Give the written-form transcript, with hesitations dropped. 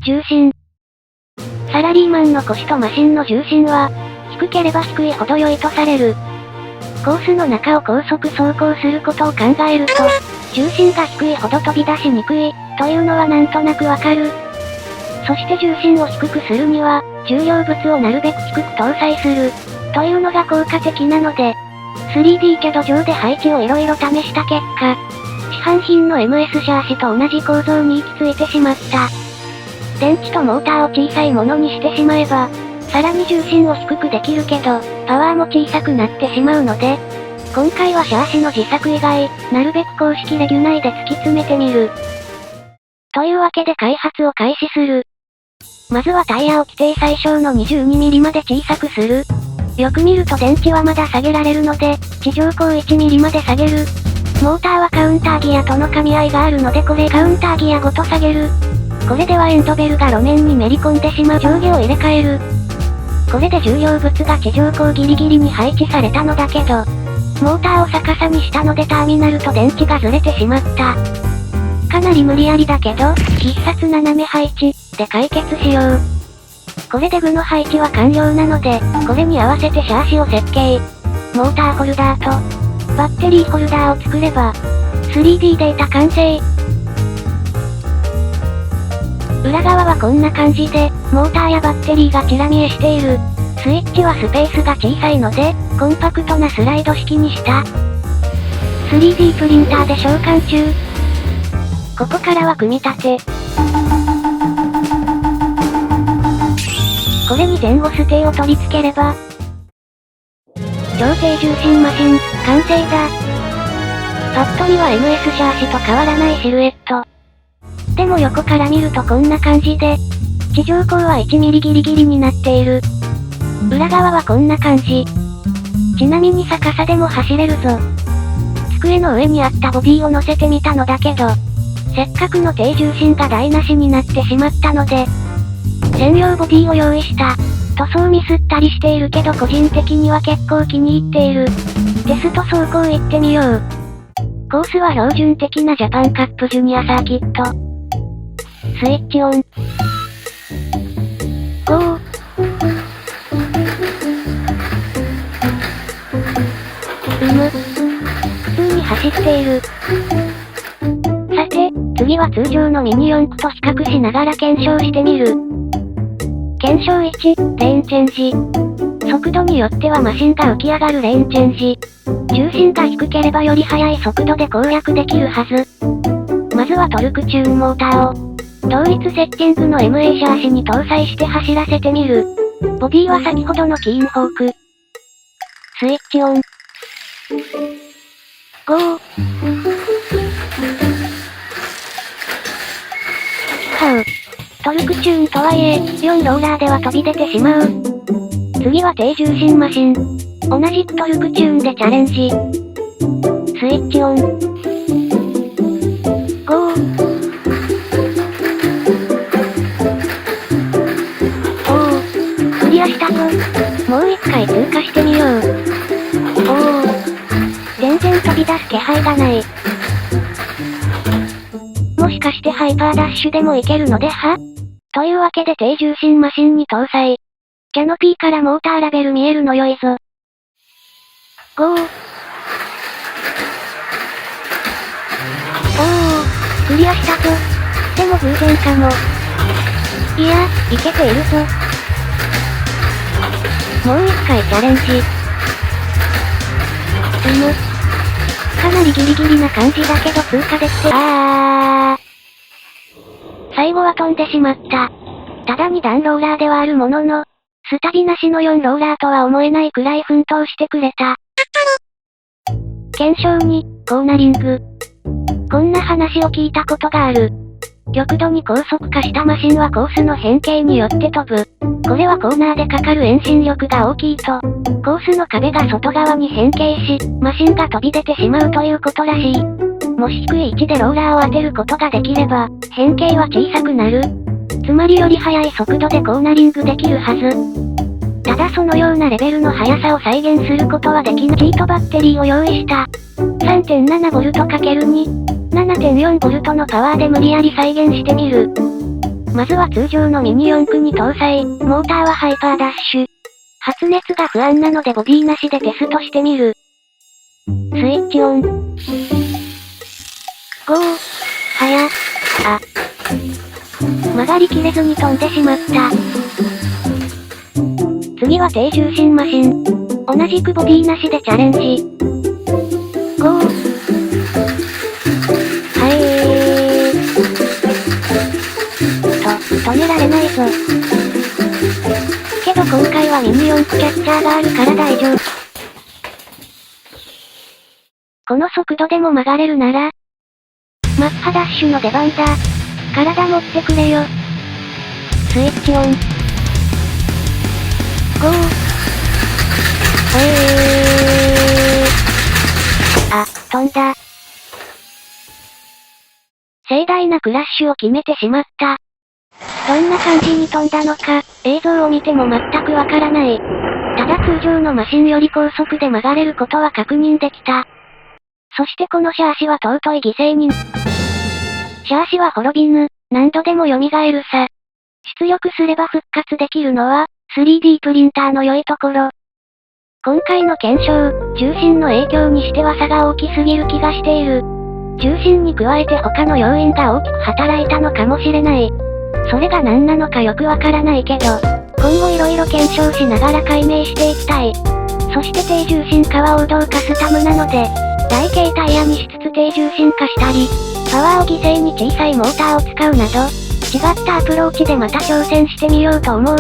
重心。サラリーマンの腰とマシンの重心は、低ければ低いほど良いとされる。コースの中を高速走行することを考えると、重心が低いほど飛び出しにくい、というのはなんとなくわかる。そして重心を低くするには、重量物をなるべく低く搭載する、というのが効果的なので、3D キャド上で配置をいろいろ試した結果、市販品の MS シャーシと同じ構造に行き着いてしまった。電池とモーターを小さいものにしてしまえば、さらに重心を低くできるけど、パワーも小さくなってしまうので、今回はシャーシの自作以外、なるべく公式レギュ内で突き詰めてみる。というわけで開発を開始する。まずはタイヤを規定最小の 22mm まで小さくする。よく見ると電池はまだ下げられるので、地上高 1mm まで下げる。モーターはカウンターギアとの噛み合いがあるのでこれカウンターギアごと下げる。これではエンドベルが路面にめり込んでしまう上下を入れ替える。これで重量物が地上高ギリギリに配置されたのだけど、モーターを逆さにしたのでターミナルと電池がずれてしまった。かなり無理やりだけど、必殺斜め配置で解決しよう。これで具の配置は完了なので、これに合わせてシャーシを設計。モーターホルダーと、バッテリーホルダーを作れば、3D データ完成。裏側はこんな感じで、モーターやバッテリーがちら見えしている。スイッチはスペースが小さいので、コンパクトなスライド式にした。3D プリンターで召喚中。ここからは組み立て。これに前後ステーを取り付ければ、超低重心マシン、完成だ。パッと見は MS シャーシと変わらないシルエット。でも横から見るとこんな感じで、地上高は 1mm ギリギリになっている。裏側はこんな感じ。ちなみに逆さでも走れるぞ。机の上にあったボディを乗せてみたのだけど、せっかくの低重心が台無しになってしまったので、専用ボディを用意した。塗装ミスったりしているけど個人的には結構気に入っている。テスト走行行ってみよう。コースは標準的なジャパンカップジュニアサーキット。スイッチオン。ゴー。普通に走っている。さて、次は通常のミニ四駆と比較しながら検証してみる。検証1、レーンチェンジ。速度によってはマシンが浮き上がるレーンチェンジ。重心が低ければより速い速度で攻略できるはず。まずはトルクチューンモーターを、同一セッティングの MA シャーシに搭載して走らせてみる。ボディは先ほどのキーンフォーク。スイッチオン。ゴー。トルクチューンとはいえ、4ローラーでは飛び出てしまう。次は低重心マシン。同じくトルクチューンでチャレンジ。スイッチオン。ゴー。おー、クリアしたぞ。もう一回通過してみよう。おー、全然飛び出す気配がない。もしかしてハイパーダッシュでもいけるのでは？というわけで低重心マシンに搭載。キャノピーからモーターラベル見えるのよいぞ。ゴー。おー、クリアしたぞ。でも偶然かも。いや、いけているぞ。もう一回チャレンジ。かなりギリギリな感じだけど通過できて、最後は飛んでしまった。ただ2段ローラーではあるものの、スタビなしの4ローラーとは思えないくらい奮闘してくれた。検証2、コーナリング。こんな話を聞いたことがある。極度に高速化したマシンはコースの変形によって飛ぶ。これはコーナーでかかる遠心力が大きいと、コースの壁が外側に変形し、マシンが飛び出てしまうということらしい。もし低い位置でローラーを当てることができれば、変形は小さくなる。つまりより速い速度でコーナリングできるはず。ただそのようなレベルの速さを再現することはできない。シートバッテリーを用意した。3.7V×2、7.4V のパワーで無理やり再現してみる。まずは通常のミニ四駆に搭載、モーターはハイパーダッシュ。発熱が不安なのでボディなしでテストしてみる。スイッチオン。ゴー。曲がりきれずに飛んでしまった。次は低重心マシン。同じくボディなしでチャレンジ。ゴー。止められないぞ。けど今回はミニ四駆キャッチャーがあるから大丈夫。この速度でも曲がれるなら、マッハダッシュの出番だ。体持ってくれよ。スイッチオン。ゴー。飛んだ。盛大なクラッシュを決めてしまった。どんな感じに飛んだのか、映像を見ても全くわからない。ただ通常のマシンより高速で曲がれることは確認できた。そしてこのシャーシは尊い犠牲に。シャーシは滅びぬ、何度でも蘇るさ。出力すれば復活できるのは、3D プリンターの良いところ。今回の検証、重心の影響にしては差が大きすぎる気がしている。重心に加えて他の要因が大きく働いたのかもしれない。それが何なのかよくわからないけど、今後色々検証しながら解明していきたい。そして低重心化は王道カスタムなので、台形タイヤにしつつ低重心化したり、パワーを犠牲に小さいモーターを使うなど、違ったアプローチでまた挑戦してみようと思う。